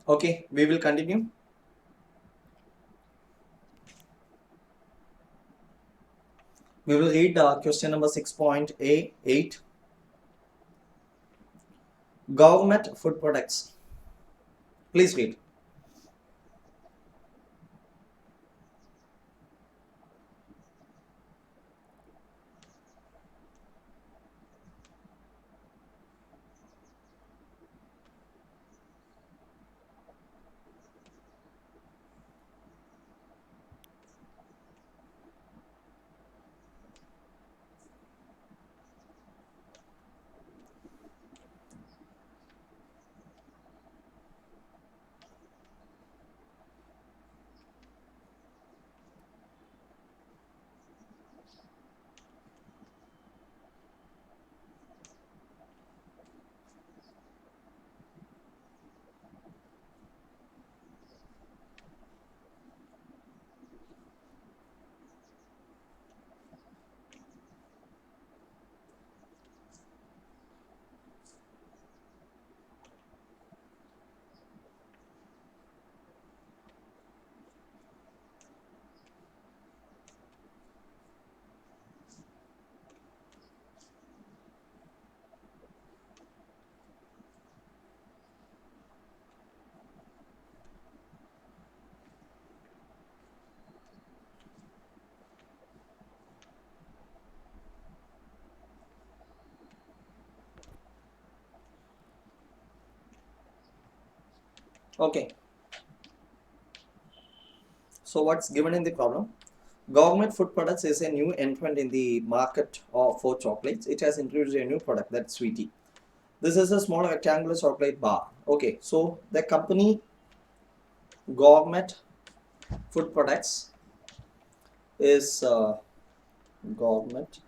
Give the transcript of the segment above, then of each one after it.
Okay, we will continue. We will read question number 6.8. Government food products. Please read. Okay. So what's given in the problem? Government food products is a new entrant in the market for chocolates. It has introduced a new product, that's sweetie. This is a small rectangular chocolate bar. Okay, so the company Government food products is Government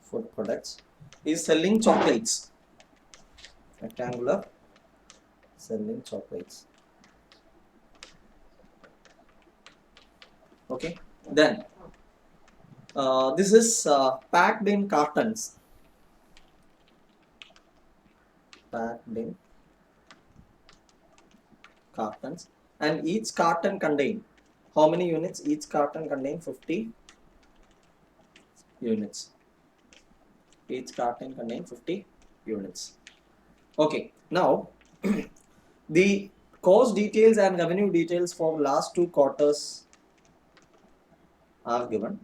food products is selling chocolates. Rectangular, selling chocolates. Okay, then this is packed in cartons. Packed in cartons, and each carton contain how many units? Each carton contain 50 units. Each carton contain 50 units. Okay, now the cost details and revenue details for last 2 quarters are given,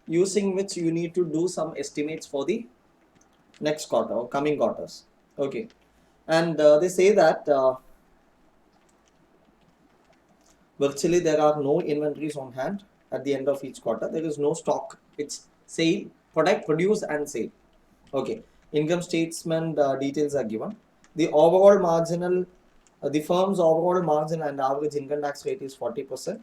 using which you need to do some estimates for the next quarter or coming quarters. Okay, and they say that virtually there are no inventories on hand at the end of each quarter. There is no stock. It's sale, product produced and sale. Okay, income statement details are given. The overall marginal, the firm's overall margin and average income tax rate is 40%.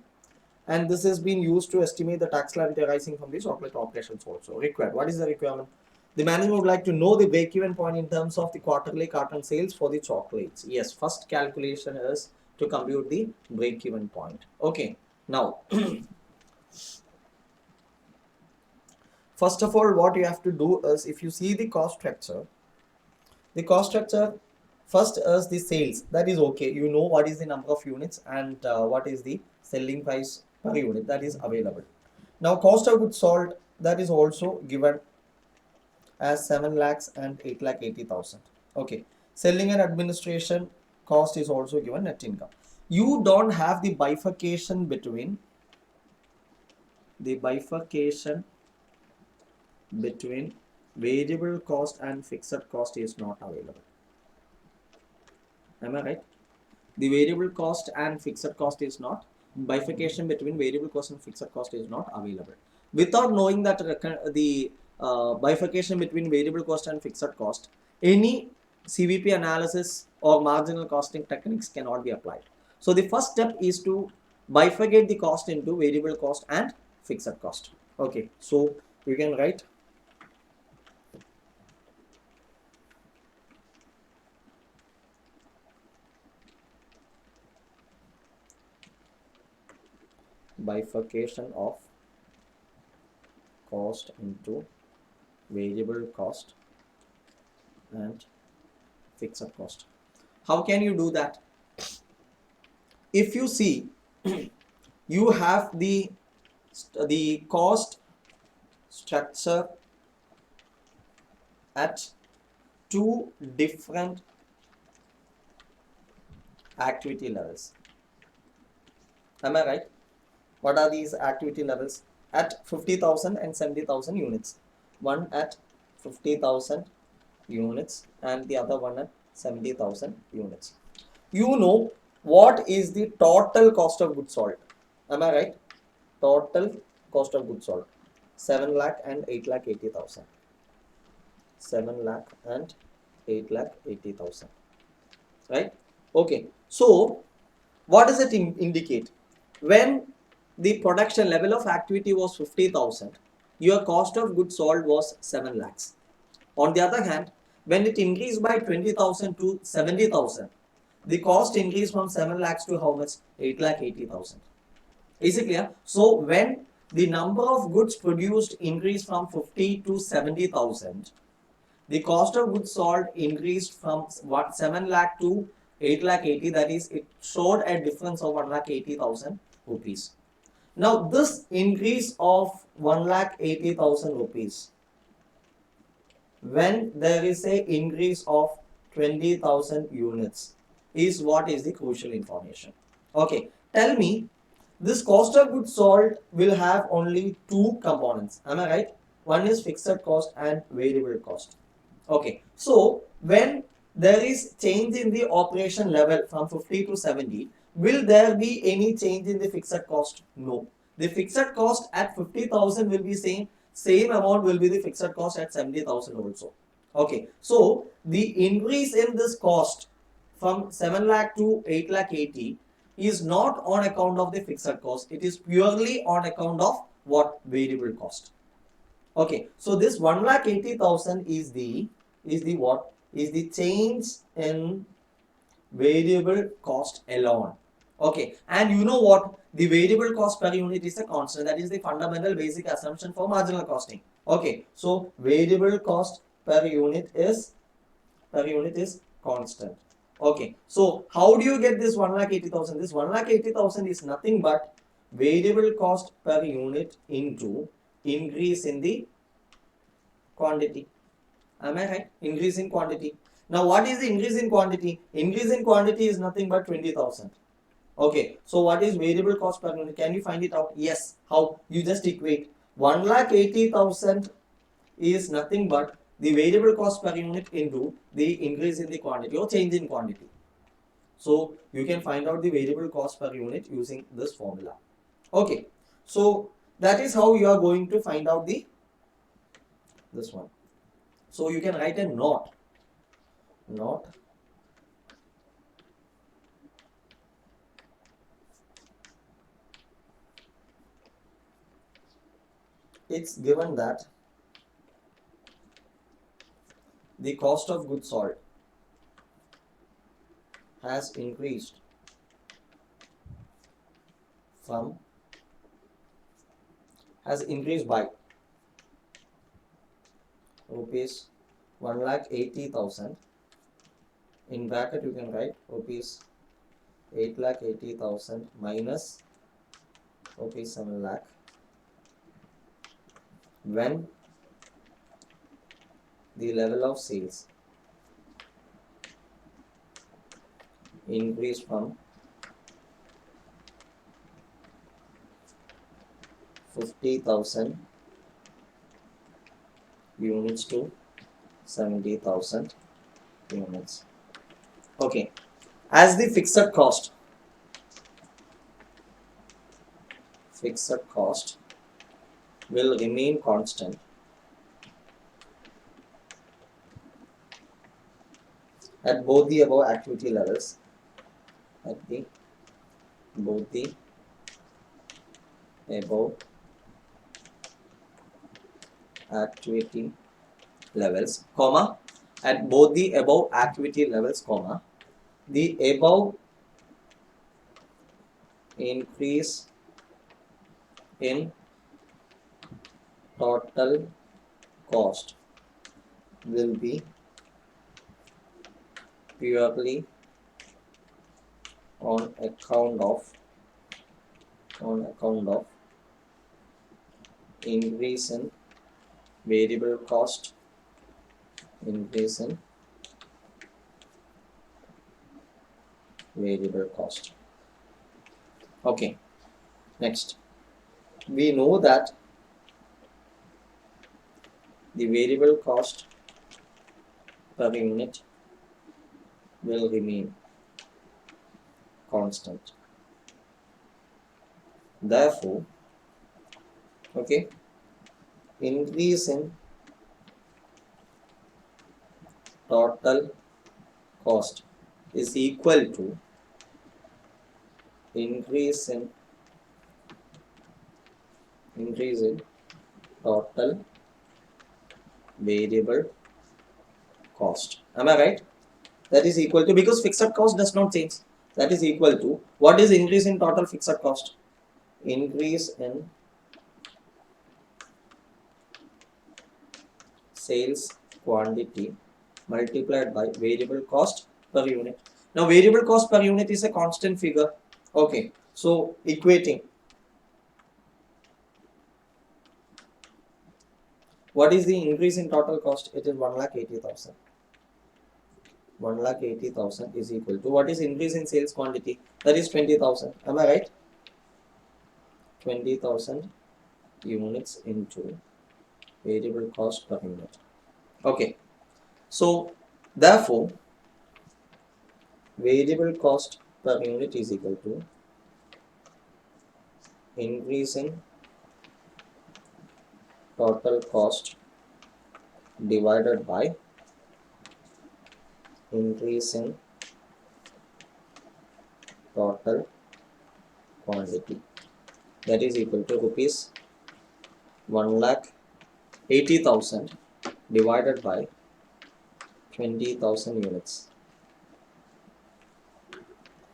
And this has been used to estimate the tax liability arising from the chocolate operations also. Required. What is the requirement? The management would like to know the break-even point in terms of the quarterly carton sales for the chocolates. Yes, first calculation is to compute the break-even point. Okay, now first of all, what you have to do is, if you see the cost structure first is the sales. That is okay. You know what is the number of units and what is the selling price per unit that is available. Now cost of goods sold, that is also given as 7 lakhs and 8 lakh 80,000. Okay, selling and administration cost is also given net income. You don't have the bifurcation between variable cost and fixed cost is not available. Am I right? The variable cost and fixed cost is not, bifurcation between variable cost and fixed cost is not available. Without knowing that the bifurcation between variable cost and fixed cost, any CVP analysis or marginal costing techniques cannot be applied. So the first step is to bifurcate the cost into variable cost and fixed cost. Okay, so you can write bifurcation of cost into variable cost and fixed cost. How can you do that? If you see, you have the cost structure at two different activity levels. Am I right? What are these activity levels? At 50,000 and 70,000 units. One at 50,000 units and the other one at 70,000 units. You know what is the total cost of goods sold? Am I right? Total cost of goods sold 7 lakh and 8 lakh 80,000. 7 lakh and 8 lakh 80,000. Right? Okay. So what does it indicate? When the production level of activity was 50,000, your cost of goods sold was 7 lakhs. On the other hand, when it increased by 20,000 to 70,000, the cost increased from 7 lakhs to how much? 8 lakh 80,000. Is it clear? So when the number of goods produced increased from 50 to 70,000, the cost of goods sold increased from 7 lakh to 8 lakh 80, that is, it showed a difference of 1 lakh 80,000 rupees. Now, this increase of 1 lakh 80,000 rupees, when there is a increase of 20,000 units, is what is the crucial information. Okay, tell me, this cost of goods sold will have only two components. Am I right? One is fixed cost and variable cost. Okay, so when there is change in the operation level from 50 to 70, will there be any change in the fixed cost? No. The fixed cost at 50,000 will be same amount will be the fixed cost at 70,000 also. Okay, so the increase in this cost from 7 lakh to 8 lakh 80 is not on account of the fixed cost. It is purely on account of what? Variable cost. Okay, so this 1 lakh 80,000 is the what? Is the change in variable cost alone. Okay, and you know what? The variable cost per unit is a constant. That is the fundamental basic assumption for marginal costing. Okay, so variable cost per unit is constant. Okay, so how do you get this 1 lakh 80,000? This 1 lakh 80,000 is nothing but variable cost per unit into increase in the quantity. Am I right? Increase in quantity. Now, what is the increase in quantity? Increase in quantity is nothing but 20,000. Okay, so what is variable cost per unit? Can you find it out? Yes. How? You just equate 1 lakh 80,000 is nothing but the variable cost per unit into the increase in the quantity or change in quantity. So you can find out the variable cost per unit using this formula. Okay, so that is how you are going to find out this one. So you can write a note. It's given that the cost of goods sold has increased by rupees 1 lakh 80,000. In bracket you can write rupees 8 lakh 80,000 minus rupees 7 lakh when the level of sales increased from 50,000 units to 70,000 units. Okay, as the fixed cost will remain constant at both the above activity levels, comma, at both the above activity levels, comma, the above increase in total cost will be purely on account of increase in variable cost, increase in variable cost. Okay, next we know that the variable cost per unit will remain constant. Therefore, okay, increase in total cost is equal to increase in total variable cost. Am I right? That is equal to, because fixed cost does not change, that is equal to, what is increase in total fixed cost? Increase in sales quantity multiplied by variable cost per unit. Now variable cost per unit is a constant figure. Okay, so equating, what is the increase in total cost? It is 1,80,000. 1,80,000 is equal to, what is increase in sales quantity? That is 20,000. Am I right? 20,000 units into variable cost per unit. Okay, so therefore variable cost per unit is equal to increase in total cost divided by increase in total quantity, that is equal to rupees 1,80,000 divided by 20,000 units,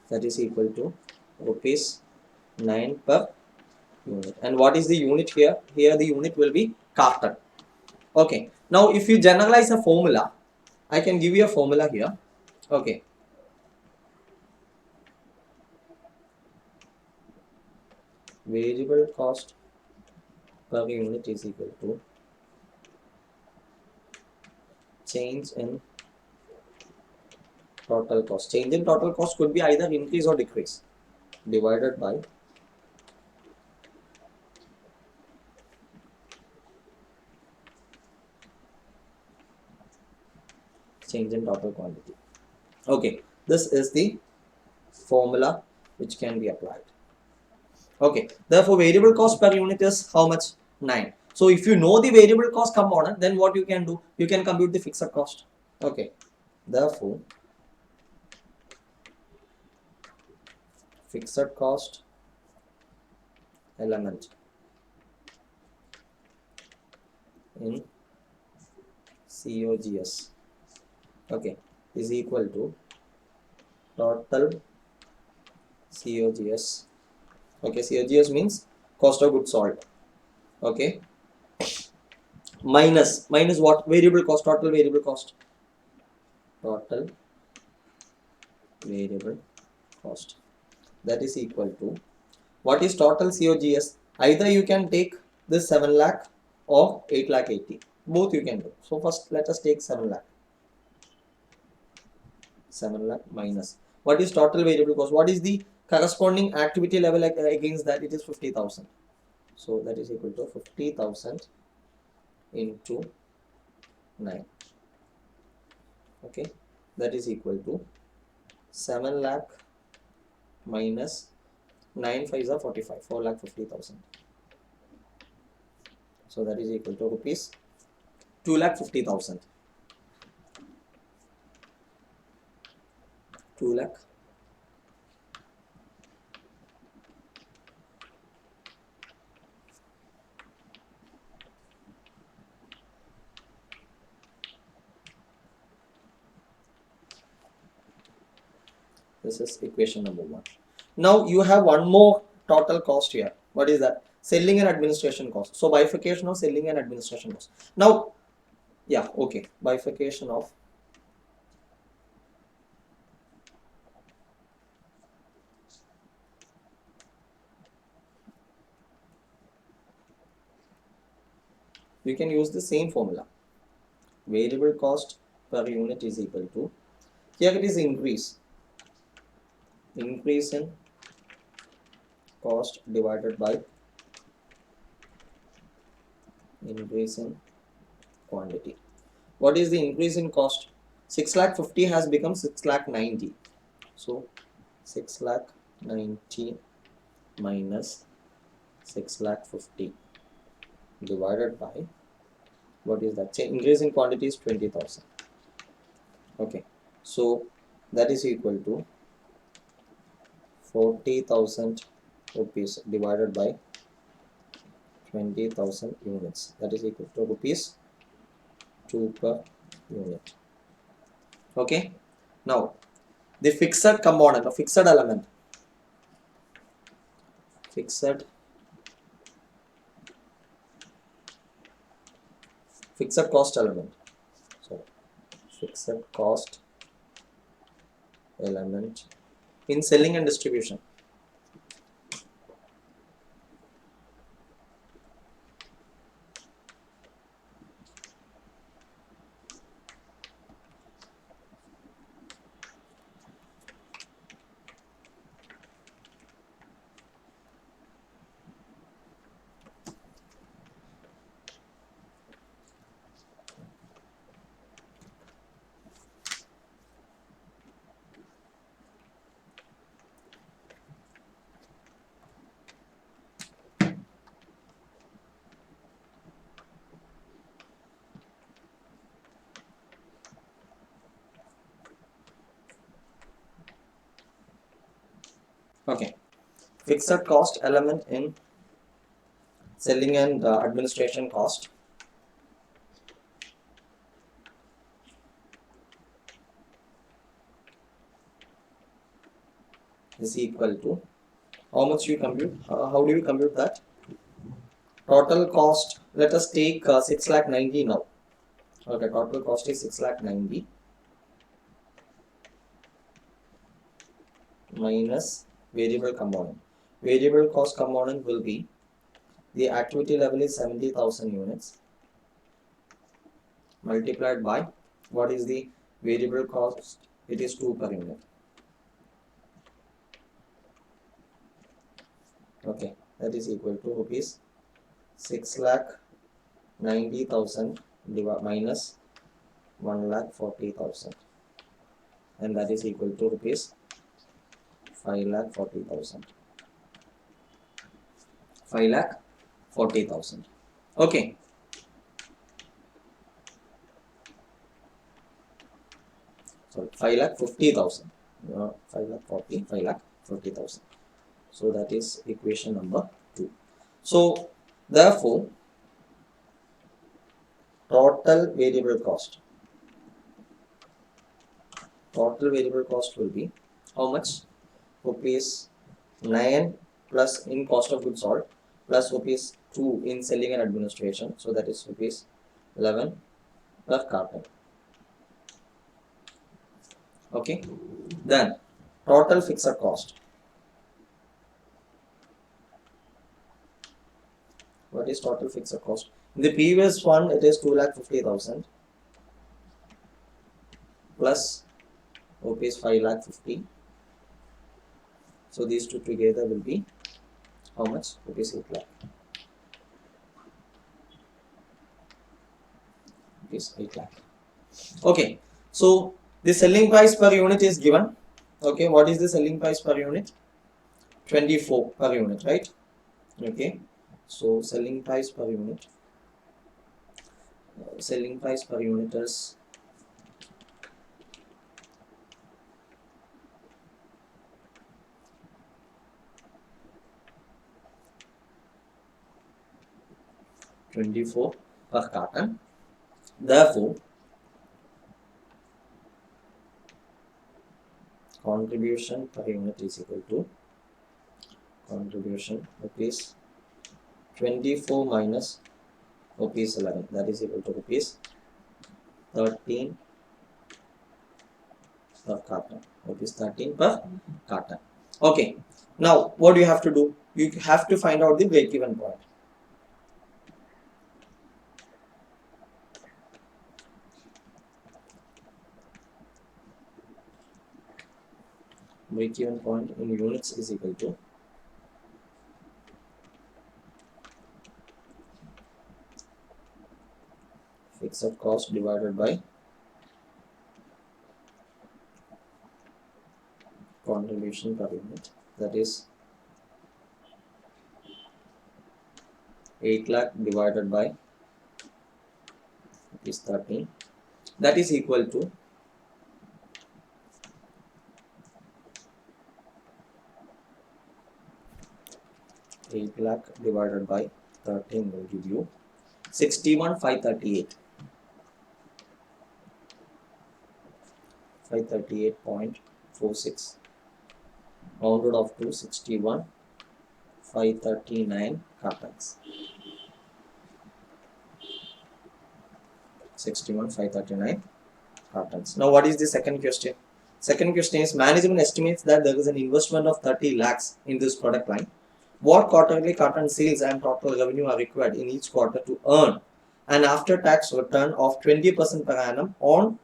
that is equal to rupees 9 per unit. And what is the unit here? Here the unit will be carton. Okay, now if you generalize a formula, I can give you a formula here. Okay, variable cost per unit is equal to change in total cost. Change in total cost could be either increase or decrease, divided by change in total quantity. Okay, this is the formula which can be applied. Okay, therefore variable cost per unit is how much? 9. So if you know the variable cost component, then what you can do? You can compute the fixed cost. Okay, therefore fixed cost element in COGS, okay, is equal to total COGS. Okay, COGS means cost of goods sold. Okay, minus what? Variable cost, total variable cost, total variable cost, that is equal to, what is total COGS? Either you can take this 7 lakh or 8,80,000, both you can do. So first let us take 7 lakh. 7 lakh minus, what is total variable cost? What is the corresponding activity level against that? It is 50,000. So that is equal to 50,000 into 9. Okay, that is equal to 7 lakh minus 9 5s are 45, 4,50,000. So that is equal to rupees 2,50,000. 2 lakh. This is equation number 1. Now you have one more total cost here. What is that? Selling and administration cost. So bifurcation of selling and administration cost. Now, yeah, okay, bifurcation of You can use the same formula. Variable cost per unit is equal to, here it is increase in cost divided by increase in quantity. What is the increase in cost? 6,50,000 has become 6,90,000. So 6,90,000 minus 6,50,000 divided by, what is that? Increase in quantity is 20,000. Okay, so that is equal to 40,000 rupees divided by 20,000 units. That is equal to rupees 2 per unit. Okay, now the fixed component or fixed element, fixed cost element. So fixed cost element in selling and distribution. Okay, fixed cost element in selling and administration cost is equal to, how much you compute? How do you compute that? Total cost, let us take 6,90,000 now. Okay, total cost is 6,90,000 minus variable component. Variable cost component will be, the activity level is 70,000 units multiplied by, what is the variable cost? It is 2 per unit. Okay, that is equal to rupees 6,90,000 minus 1,40,000, and that is equal to rupees 5,40,000. 5,40,000. Okay. So 5,50,000. 5,40,000. So that is equation number 2. So therefore, total variable cost will be how much? Rupees 9 plus in cost of goods sold plus rupees 2 in selling and administration. So that is rupees 11 per carton. Okay, then total fixed cost. What is total fixed cost? In the previous one, it is 2,50,000 plus rupees 5,50,000. So these two together will be how much? Rupees 8 lakh. Rupees 8 lakh. Okay, so the selling price per unit is given. Okay, what is the selling price per unit? 24 per unit, right? Okay, so selling price per unit is 24 per carton. Therefore, contribution per unit is equal to contribution rupees 24 minus rupees 11, that is equal to rupees 13 per carton. Rupees 13 per carton. Okay, now what do you have to do? You have to find out the break-even point. break-even point in units is equal to fixed cost divided by contribution per unit, that is 8 lakh divided by is 13, that is equal to 8 lakh divided by 13 will give you 61,538. 538.46 rounded off to 61,539 cartons. 61,539 cartons. Now what is the second question? Second question is, management estimates that there is an investment of 30 lakhs in this product line. What quarterly carton sales and total revenue are required in each quarter to earn an after-tax return of 20% per annum on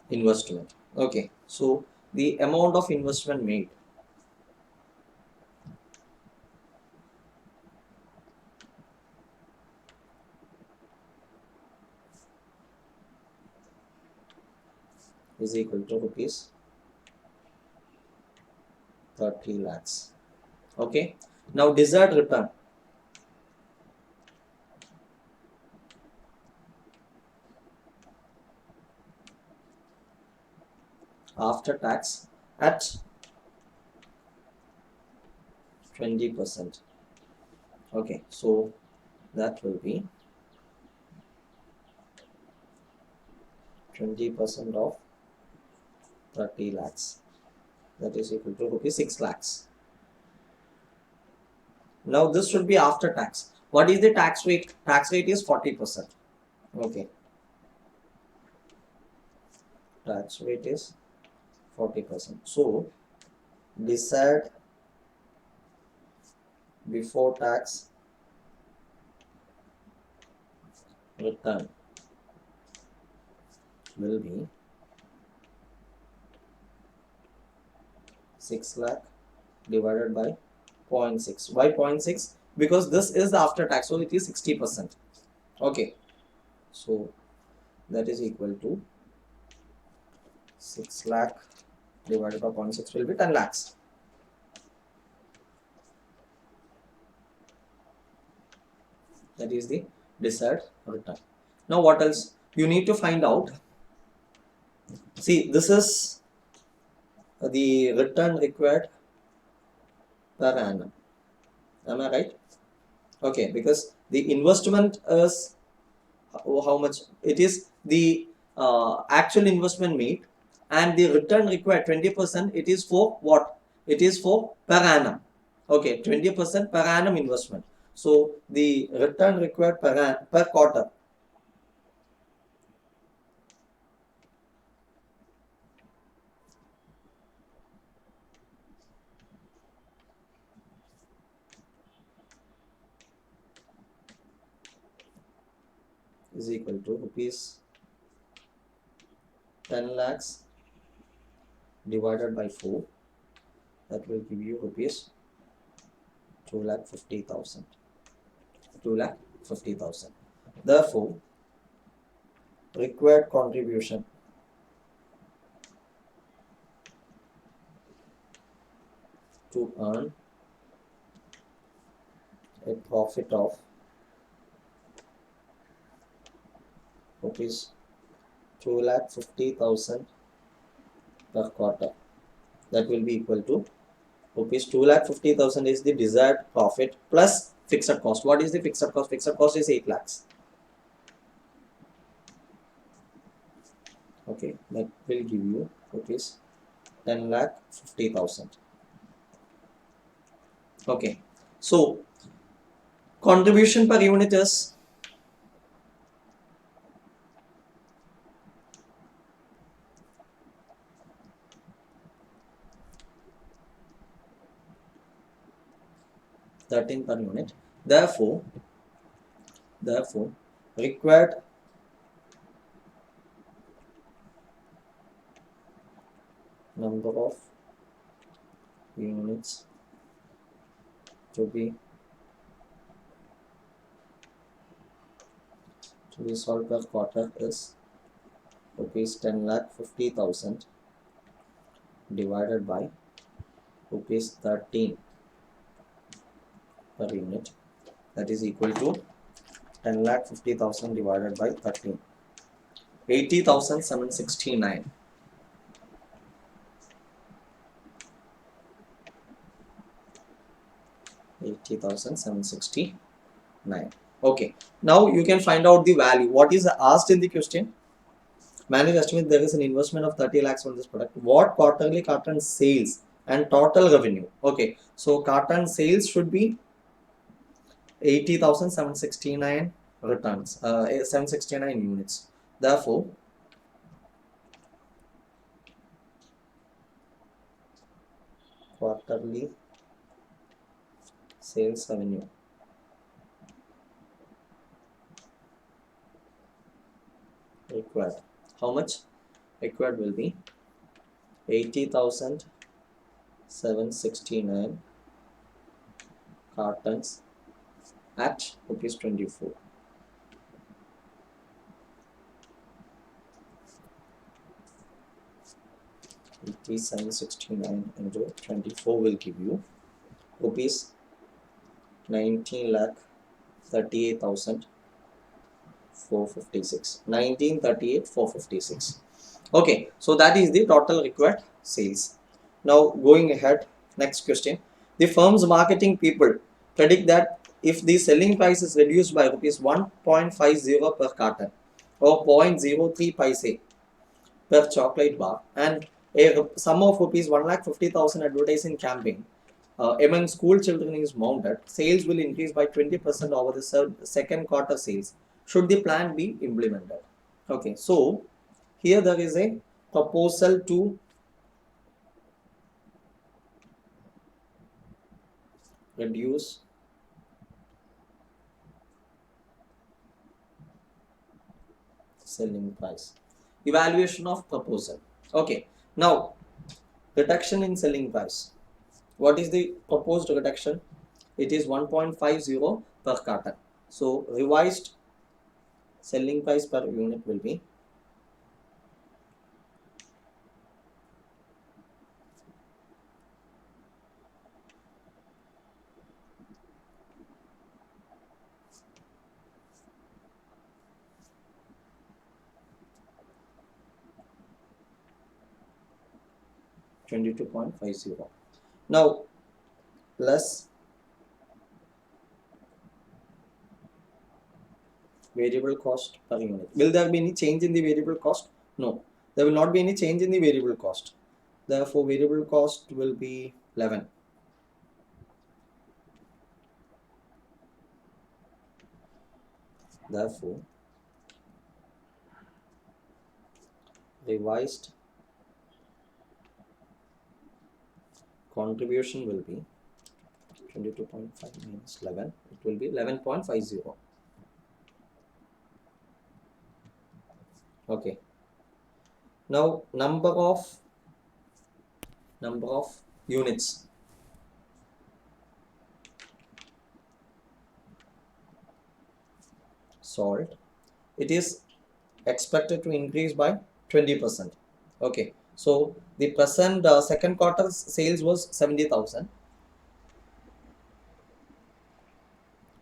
investment? Okay, so the amount of investment made is equal to rupees 30 lakhs. Okay, now desired return. After tax at 20%. Okay, so that will be 20% of 30 lakhs, that is equal to rupees 6 lakhs. Now this should be after tax. What is the tax rate? Tax rate is 40%. Okay, tax rate is 40%. So desired before tax return will be 6 lakh divided by 0.6. Why 0.6? Because this is the after tax, so it is 60%. Okay, so that is equal to 6 lakh divided by 0.6 will be 10 lakhs. That is the desired return. Now what else? You need to find out. See, this is the return required per annum. Am I right? Okay, because the investment is how much? It is the actual investment made, and the return required 20%. It is for what? It is for per annum. Okay, 20% per annum investment. So the return required per quarter is equal to rupees 10 lakhs divided by 4. That will give you rupees 2,50,000. 2,50,000. Therefore, required contribution to earn a profit of rupees 2,50,000 per quarter, that will be equal to rupees 2,50,000 is the desired profit plus fixed cost. What is the fixed cost? Fixed cost is 8 lakhs. Okay, that will give you rupees 10,50,000. Okay, so contribution per unit is 13 per unit. Therefore, required number of units to be sold per quarter is rupees 10,50,000 divided by rupees 13 per unit, that is equal to 10,50,000 divided by 13, 80,769. 80,769. Okay, now you can find out the value. What is asked in the question? Manager estimate there is an investment of 30 lakhs on this product. What quarterly carton sales and total revenue? Okay, so carton sales should be 80,769 returns, 769 units. Therefore, quarterly sales revenue required. How much required will be 80,769 cartons at rupees 24. 8769 into 24 will give you rupees 19,38,456. 19,38,456. Okay, so that is the total required sales. Now going ahead, next question. The firm's marketing people predict that if the selling price is reduced by rupees 1.50 per carton or 0.03 paise per chocolate bar and a sum of rupees 1,50,000 advertising campaign among school children is mounted, sales will increase by 20% over the second quarter sales should the plan be implemented. Okay, so here there is a proposal to reduce selling price. Evaluation of proposal. Okay, now reduction in selling price. What is the proposed reduction? It is 1.50 per carton. So revised selling price per unit will be 22.50. Now less variable cost per unit. Will there be any change in the variable cost? No, there will not be any change in the variable cost. Therefore, variable cost will be 11. Therefore, revised contribution will be 22.5 minus 11. It will be 11.50. Okay. Now number of units. Sold. It is expected to increase by 20%. Okay. So the present second quarter sales was 70,000.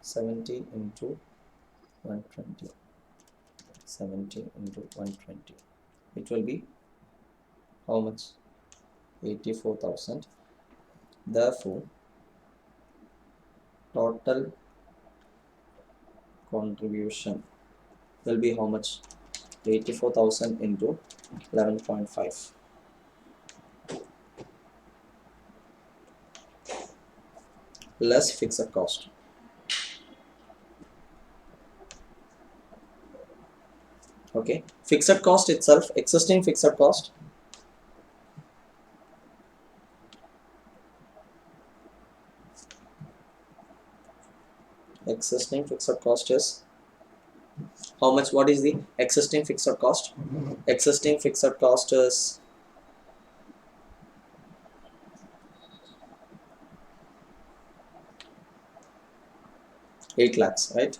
70 into 120. 70 into 120. It will be how much? 84,000. Therefore, total contribution will be how much? 84,000 into 11.5. Less fixed cost. Okay, fixed cost itself, existing fixed cost. Existing fixed cost is how much? What is the existing fixed cost? Existing fixed cost is 8 lakhs, right?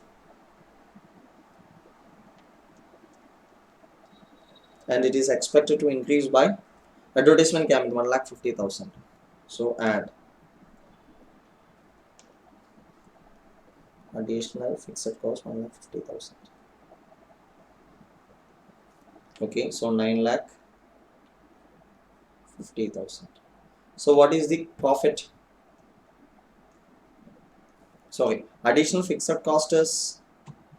And it is expected to increase by advertisement campaign 1,50,000. So add additional fixed cost 1,50,000. Okay, so 9,50,000. So what is the profit? Sorry, additional fixed cost is,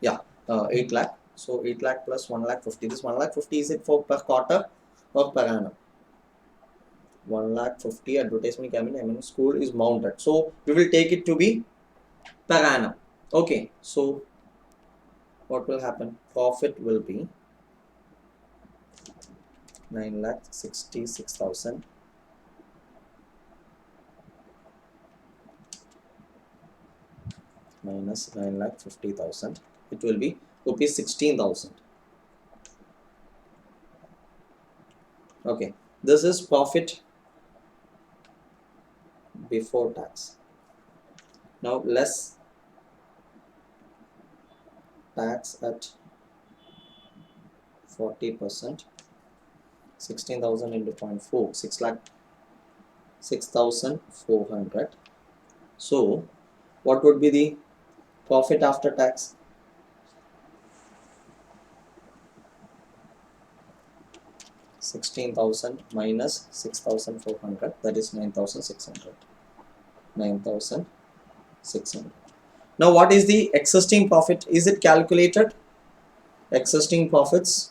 yeah, 8 lakh. So 8 lakh plus 1,50,000. This 1,50,000 is it for per quarter or per annum? 1,50,000 advertisement campaign MM school is mounted. So we will take it to be per annum. Okay, so what will happen? Profit will be 9,66,000 minus 9,50,000. It will be rupees 16,000. Okay, this is profit before tax. Now less tax at 40%. 16,000 into 0.4, 6 lakh 6,400. So what would be the profit after tax? 16,000 minus 6,400, that is 9,600. 9,600. Now what is the existing profit? Is it calculated? Existing profits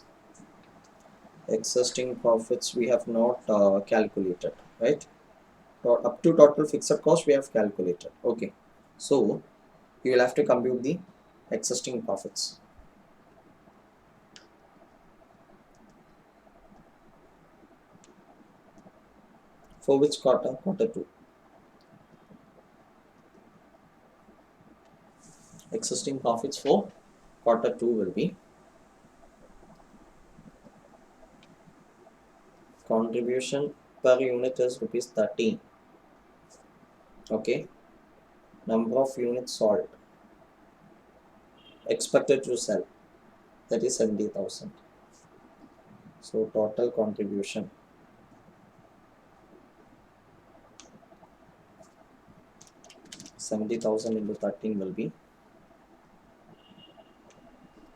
we have not calculated, right? Up to total fixed cost we have calculated. Okay, so you will have to compute the existing profits. For which quarter? Quarter 2. Existing profits for quarter 2 will be contribution per unit is rupees 13. Okay, number of units sold, expected to sell, that is 70,000. So total contribution 70,000 into 13 will be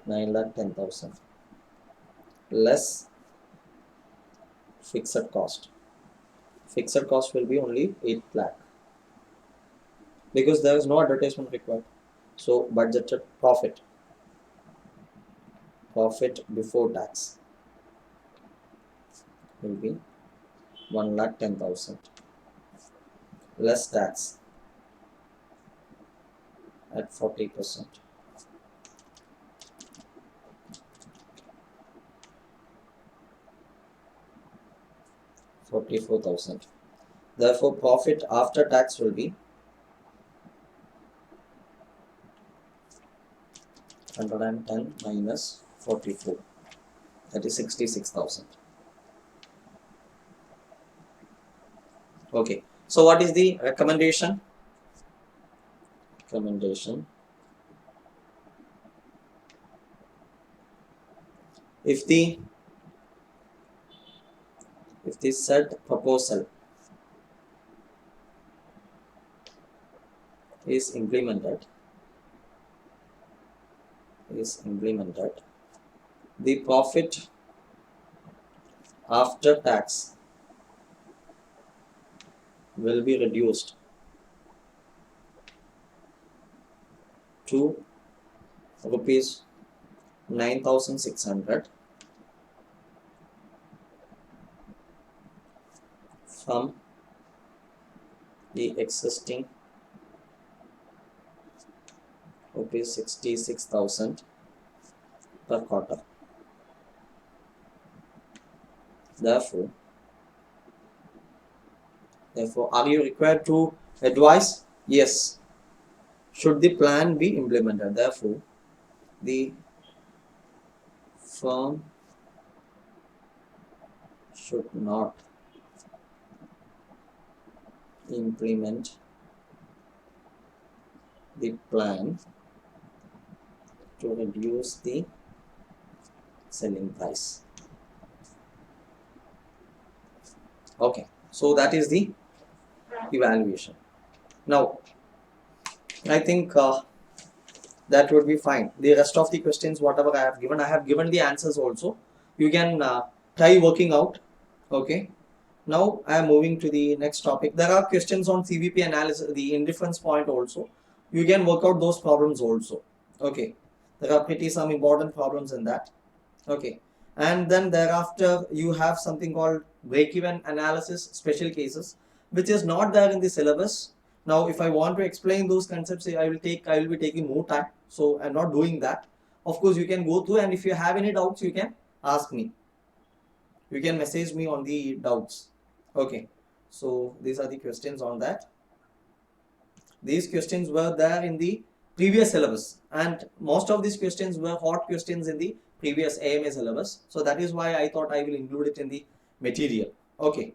9,10,000 less fixed cost. Fixed cost will be only 8 lakh because there is no advertisement required. So budgeted profit before tax will be 1,10,000 less tax at 40%. 44,000. Therefore, profit after tax will be 110 minus 44. That is 66,000. Okay. So what is the recommendation? If the said proposal is implemented, the profit after tax will be reduced to rupees 9,600 from the existing rupees 66,000 per quarter. Therefore, are you required to advise? Yes. Should the plan be implemented? Therefore, the firm should not implement the plan to reduce the selling price. Okay, so that is the evaluation. Now, I think that would be fine. The rest of the questions, whatever I have given the answers also. You can try working out. Okay. Now I am moving to the next topic. There are questions on CVP analysis, the indifference point also. You can work out those problems also. Okay. There are pretty some important problems in that. Okay. And then thereafter you have something called break-even analysis special cases, which is not there in the syllabus. Now, if I want to explain those concepts, I will be taking more time. So I'm not doing that. Of course, you can go through, and if you have any doubts, you can ask me. You can message me on the doubts. Okay. So these are the questions on that. These questions were there in the previous syllabus, and most of these questions were hot questions in the previous AMA syllabus. So that is why I thought I will include it in the material. Okay.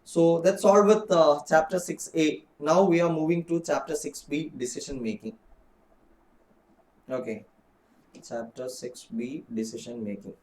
So that's all with chapter 6A. Now we are moving to chapter 6B, decision making. Okay. Chapter 6B, decision making.